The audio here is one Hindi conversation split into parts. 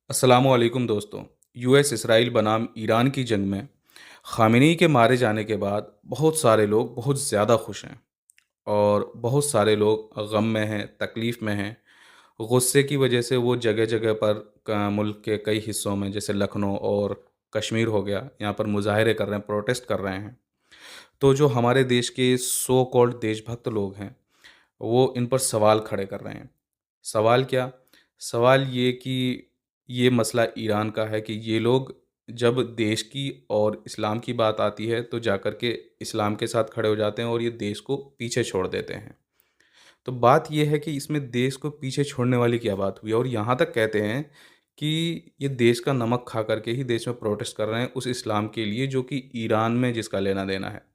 अस्सलामुअलैकुम दोस्तों। यूएस इसराइल बनाम ईरान की जंग में ख़ामेनी के मारे जाने के बाद बहुत सारे लोग बहुत ज़्यादा खुश हैं और बहुत सारे लोग गम में हैं, तकलीफ़ में हैं। गुस्से की वजह से वो जगह-जगह पर मुल्क के कई हिस्सों में जैसे लखनऊ और कश्मीर हो गया, यहाँ पर मुज़ाहरे कर रहे हैं, प्रोटेस्ट कर रहे हैं। तो जो हमारे देश के सो कॉल्ड देशभक्त लोग हैं, वो इन पर सवाल खड़े कर रहे हैं। सवाल क्या? सवाल ये कि ये मसला ईरान का है कि ये लोग जब देश की और इस्लाम की बात आती है तो जाकर के इस्लाम के साथ खड़े हो जाते हैं और ये देश को पीछे छोड़ देते हैं। तो बात ये है कि इसमें देश को पीछे छोड़ने वाली क्या बात हुई? और यहाँ तक कहते हैं कि ये देश का नमक खा करके ही देश में प्रोटेस्ट कर रहे हैं उस इस्लाम के लिए जो कि ईरान में जिसका लेना-देना है।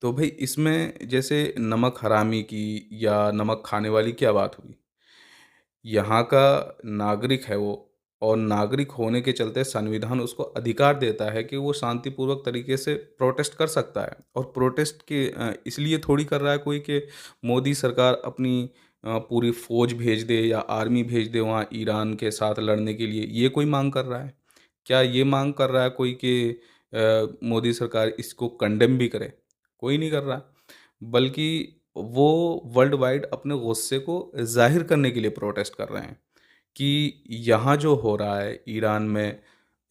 तो भई इसमें जैसे नमक हरामी की या नमक खाने वाली क्या बात हुई? यहाँ का नागरिक है वो और नागरिक होने के चलते संविधान उसको अधिकार देता है कि वो शांतिपूर्वक तरीके से प्रोटेस्ट कर सकता है और प्रोटेस्ट के इसलिए थोड़ी कर रहा है कोई कि मोदी सरकार अपनी पूरी फौज भेज दे या आर्मी भेज दे वहाँ ईरान के साथ लड़ने के लिए, ये कोई मांग कर रहा है? क्या ये मांग कर रहा है कोई कि मोदी सरकार इसको कंडेम भी करे? कोई नहीं कर रहा। बल्कि वो वर्ल्ड वाइड अपने गुस्से को ज़ाहिर करने के लिए प्रोटेस्ट कर रहे हैं कि यहाँ जो हो रहा है ईरान में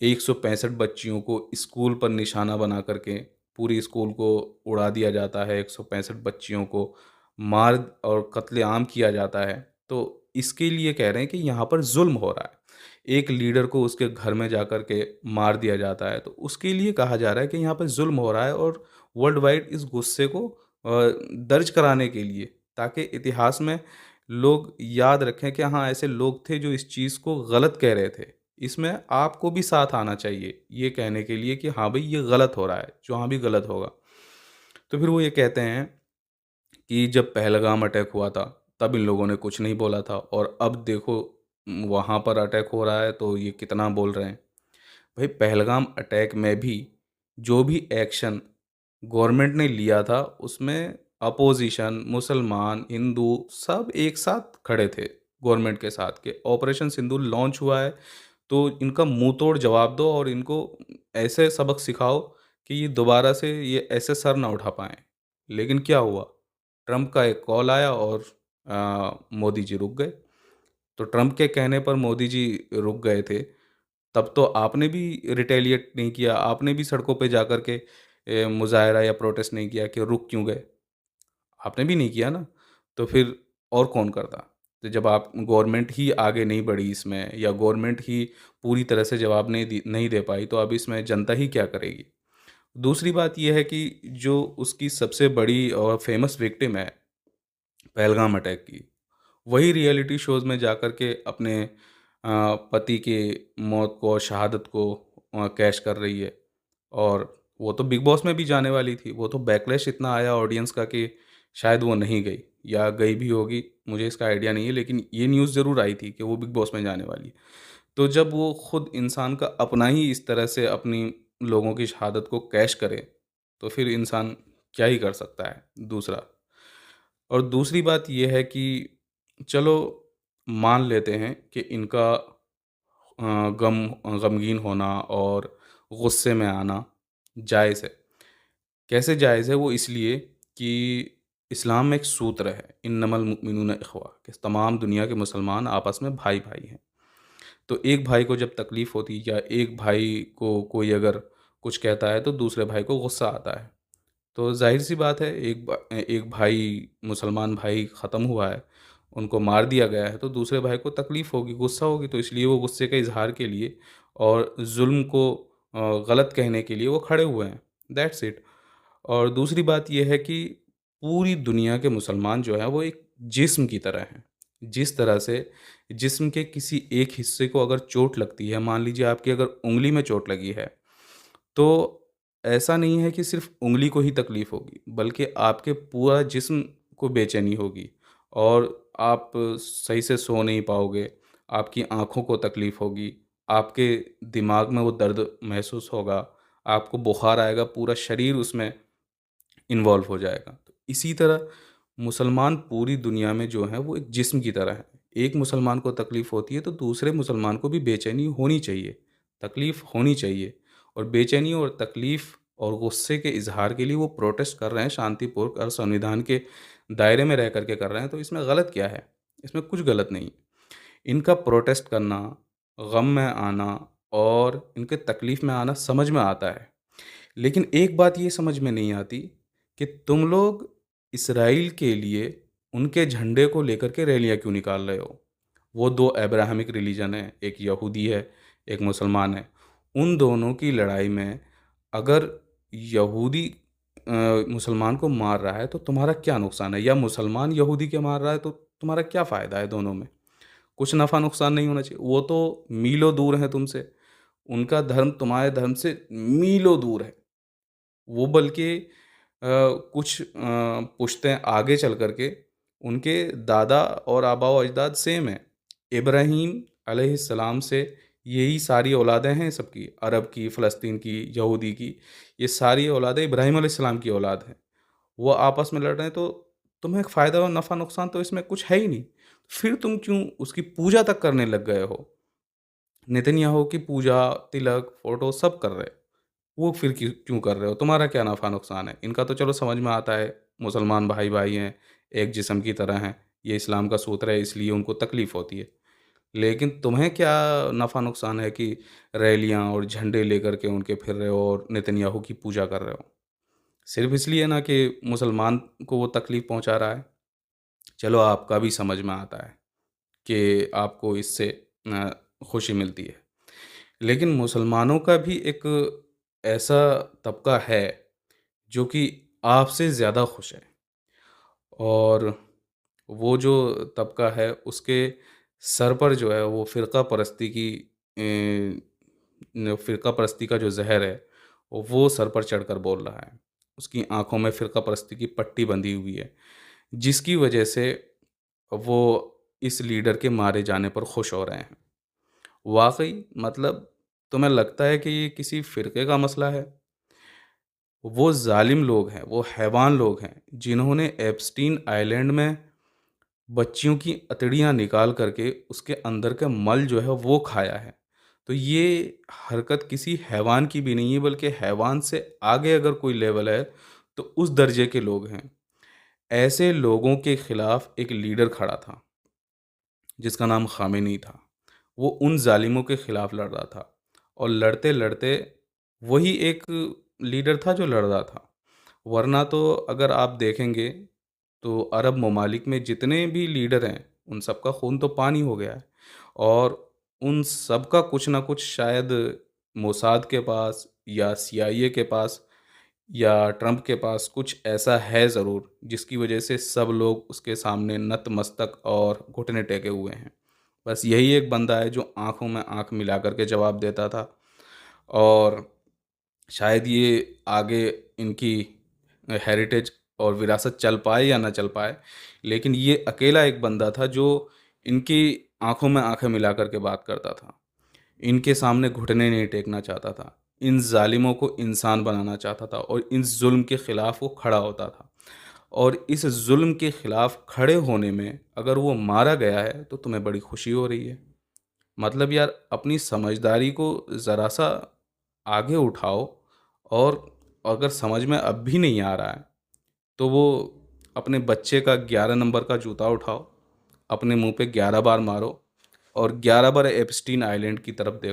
165 बच्चियों को स्कूल पर निशाना बना करके पूरी स्कूल को उड़ा दिया जाता है, 165 बच्चियों को मार और कत्लेआम किया जाता है। तो इसके लिए कह रहे हैं कि यहाँ पर ज़ुल्म हो रहा है। एक लीडर को उसके घर में जाकर के मार दिया जाता है, तो उसके लिए कहा जा रहा है कि यहाँ पर ज़ुल्म हो रहा है और वर्ल्ड वाइड इस गुस्से को दर्ज कराने के लिए, ताकि इतिहास में लोग याद रखें कि हाँ, ऐसे लोग थे जो इस चीज़ को गलत कह रहे थे। इसमें आपको भी साथ आना चाहिए, ये कहने के लिए कि हाँ भई, ये गलत हो रहा है, जहाँ भी गलत होगा। तो फिर वो ये कहते हैं कि जब पहलगाम अटैक हुआ था, तब इन लोगों ने कुछ नहीं बोला था और अब देखो वहाँ पर अटैक हो रहा है तो ये कितना बोल रहे हैं। भाई पहलगाम अटैक में भी जो भी एक्शन गवर्नमेंट ने लिया था उसमें अपोजिशन, मुसलमान, हिंदू सब एक साथ खड़े थे गवर्नमेंट के साथ कि ऑपरेशन सिंदूर लॉन्च हुआ है तो इनका मुंह तोड़ जवाब दो और इनको ऐसे सबक सिखाओ कि ये दोबारा से ये ऐसे सर ना उठा पाएँ। लेकिन क्या हुआ? ट्रंप का एक कॉल आया और मोदी जी रुक गए। तो ट्रंप के कहने पर मोदी जी रुक गए थे, तब तो आपने भी रिटेलिएट नहीं किया, आपने भी सड़कों पे जाकर के मुज़ाहरा या प्रोटेस्ट नहीं किया कि रुक क्यों गए? आपने भी नहीं किया ना, तो फिर और कौन करता? तो जब आप गवर्नमेंट ही आगे नहीं बढ़ी इसमें या गवर्नमेंट ही पूरी तरह से जवाब नहीं दे पाई, तो अब इसमें जनता ही क्या करेगी? दूसरी बात ये है कि जो उसकी सबसे बड़ी और फ़ेमस विक्टिम है पहलगाम अटैक की, वही रियलिटी शोज़ में जाकर के अपने पति के मौत को और शहादत को कैश कर रही है और वो तो बिग बॉस में भी जाने वाली थी। वो तो बैकलैश इतना आया ऑडियंस का कि शायद वो नहीं गई या गई भी होगी, मुझे इसका आइडिया नहीं है, लेकिन ये न्यूज़ ज़रूर आई थी कि वो बिग बॉस में जाने वाली है। तो जब वो खुद इंसान का अपना ही इस तरह से अपनी लोगों की शहादत को कैश करे, तो फिर इंसान क्या ही कर सकता है? दूसरा और दूसरी बात ये है कि चलो मान लेते हैं कि इनका गमगीन होना और गुस्से में आना जायज़ है। कैसे जायज़ है? वो इसलिए कि इस्लाम में एक सूत्र है, इन्नमल मुमिनूना इख़्वा, कि तमाम दुनिया के मुसलमान आपस में भाई-भाई हैं। तो एक भाई को जब तकलीफ़ होती है या एक भाई को कोई अगर कुछ कहता है तो दूसरे भाई को गुस्सा आता है। तो ज़ाहिर-सी बात है एक भाई मुसलमान भाई ख़त्म हुआ है, उनको मार दिया गया है तो दूसरे भाई को तकलीफ़ होगी, गुस्सा होगी, तो इसलिए वो गुस्से के इज़हार के लिए और ज़ुल्म को गलत कहने के लिए वो खड़े हुए हैं, दैट्स इट। और दूसरी बात ये है कि पूरी दुनिया के मुसलमान जो हैं वो एक जिस्म की तरह हैं। जिस तरह से जिस्म के किसी एक हिस्से को अगर चोट लगती है, मान लीजिए आपकी अगर उँगली में चोट लगी है, तो ऐसा नहीं है कि सिर्फ़ उँगली को ही तकलीफ़ होगी, बल्कि आपके पूरा जिस्म को बेचैनी होगी और आप सही से सो नहीं पाओगे, आपकी आँखों को तकलीफ़ होगी, आपके दिमाग में वो दर्द महसूस होगा, आपको बुखार आएगा, पूरा शरीर उसमें इन्वॉल्व हो जाएगा। तो इसी तरह मुसलमान पूरी दुनिया में जो हैं वो एक जिस्म की तरह हैं। एक मुसलमान को तकलीफ़ होती है तो दूसरे मुसलमान को भी बेचैनी होनी चाहिए, तकलीफ़ होनी चाहिए। और बेचैनी और तकलीफ़ और गुस्से के इज़हार के लिए वो प्रोटेस्ट कर रहे हैं शांतिपूर्वक और संविधान के दायरे में रह कर के कर रहे हैं, तो इसमें गलत क्या है? इसमें कुछ गलत नहीं। इनका प्रोटेस्ट करना, गम में आना और इनके तकलीफ़ में आना समझ में आता है। लेकिन एक बात ये समझ में नहीं आती कि तुम लोग इसराइल के लिए उनके झंडे को लेकर के रैलियाँ क्यों निकाल रहे हो? वो 2 अब्राहमिक रिलीजन है, एक यहूदी है, एक मुसलमान है। उन दोनों की लड़ाई में अगर यहूदी मुसलमान को मार रहा है तो तुम्हारा क्या नुकसान है? या मुसलमान यहूदी के मार रहा है तो तुम्हारा क्या फ़ायदा है दोनों में? कुछ नफ़ा नुकसान नहीं होना चाहिए। वो तो मीलों दूर हैं तुमसे, उनका धर्म तुम्हारे धर्म से मीलों दूर है। वो बल्कि कुछ पुश्तें आगे चल कर के उनके दादा और आबा-ओ-अजदाद सेम हैं। इब्राहीम अलैहिस्सलाम से यही सारी औलादें हैं सबकी, अरब की, फ़लस्तीन की, यहूदी की, ये सारी औलादें इब्राहीम अलैहिस्सलाम की औलाद हैं। वो आपस में लड़ रहे हैं तो तुम्हें फ़ायदा और नफ़ा नुकसान तो इसमें कुछ है ही नहीं। फिर तुम क्यों उसकी पूजा तक करने लग गए हो? नेतन्याहू की पूजा, तिलक, फ़ोटो सब कर रहे। वो फिर क्यों कर रहे हो? तुम्हारा क्या नफ़ा नुकसान है? इनका तो चलो समझ में आता है, मुसलमान भाई-भाई हैं, एक जिस्म की तरह हैं, ये इस्लाम का सूत्र है इसलिए उनको तकलीफ़ होती है। लेकिन तुम्हें क्या नफ़ा नुकसान है कि रैलियाँ और झंडे लेकर के उनके फिर रहे हो और नेतन्याहू की पूजा कर रहे हो? सिर्फ़ इसलिए ना कि मुसलमान को वो तकलीफ़ पहुँचा रहा है। चलो आपका भी समझ में आता है कि आपको इससे अ, खुशी मिलती है। लेकिन मुसलमानों का भी एक ऐसा तबका है जो कि आपसे ज़्यादा खुश है और वो जो तबका है उसके सर पर जो है वो फ़िरका परस्ती का जो ज़हर है वो सर पर चढ़कर बोल रहा है। उसकी आँखों में फ़िरका परस्ती की पट्टी बंधी हुई है, जिसकी वजह से वो इस लीडर के मारे जाने पर खुश हो रहे हैं। वाक़ई मतलब तुम्हें लगता है कि ये किसी फ़िरके का मसला है? वो ज़ालिम लोग हैं, वो हैवान लोग हैं, जिन्होंने एप्स्टीन आइलैंड में बच्चियों की अतड़ियाँ निकाल कर के उसके अंदर का मल जो है वो खाया है। तो ये हरकत किसी हैवान की भी नहीं है बल्कि हैवान से आगे अगर कोई लेवल है, तो उस दर्जे के लोग हैं। ऐसे लोगों के खिलाफ़ एक लीडर खड़ा था, जिसका नाम ख़ामेनी था। वो उन ज़ालिमों के खिलाफ़ लड़ रहा था और लड़ते-लड़ते वही एक लीडर था जो लड़ रहा था। वरना तो अगर आप देखेंगे तो अरब ममालिक में जितने भी लीडर हैं, उन सबका खून तो पानी हो गया है और उन सबका कुछ ना कुछ शायद मोसाद के पास या सीआईए के पास या ट्रंप के पास कुछ ऐसा है ज़रूर, जिसकी वजह से सब लोग उसके सामने नतमस्तक और घुटने टेके हुए हैं। बस यही एक बंदा है जो आँखों में आँख मिला कर के जवाब देता था और शायद ये आगे इनकी हेरिटेज और विरासत चल पाए या ना चल पाए, लेकिन ये अकेला एक बंदा था जो इनकी आँखों में आँखें मिला कर के बात करता था। इनके सामने घुटने नहीं टेकना चाहता था। इन ज़ालिमों को इंसान बनाना चाहता था और इन ज़ुल्म के ख़िलाफ़ वो खड़ा होता था। और इस ज़ुल्म के ख़िलाफ़ खड़े होने में अगर वो मारा गया है, तो तुम्हें बड़ी खुशी हो रही है। मतलब यार अपनी समझदारी को ज़रा-सा आगे उठाओ और अगर समझ में अब भी नहीं आ रहा है, तो वो अपने बच्चे का 11 नंबर का जूता उठाओ, अपने मुँह पे 11 बार मारो और 11 बार एप्स्टीन आइलैंड की तरफ देखो।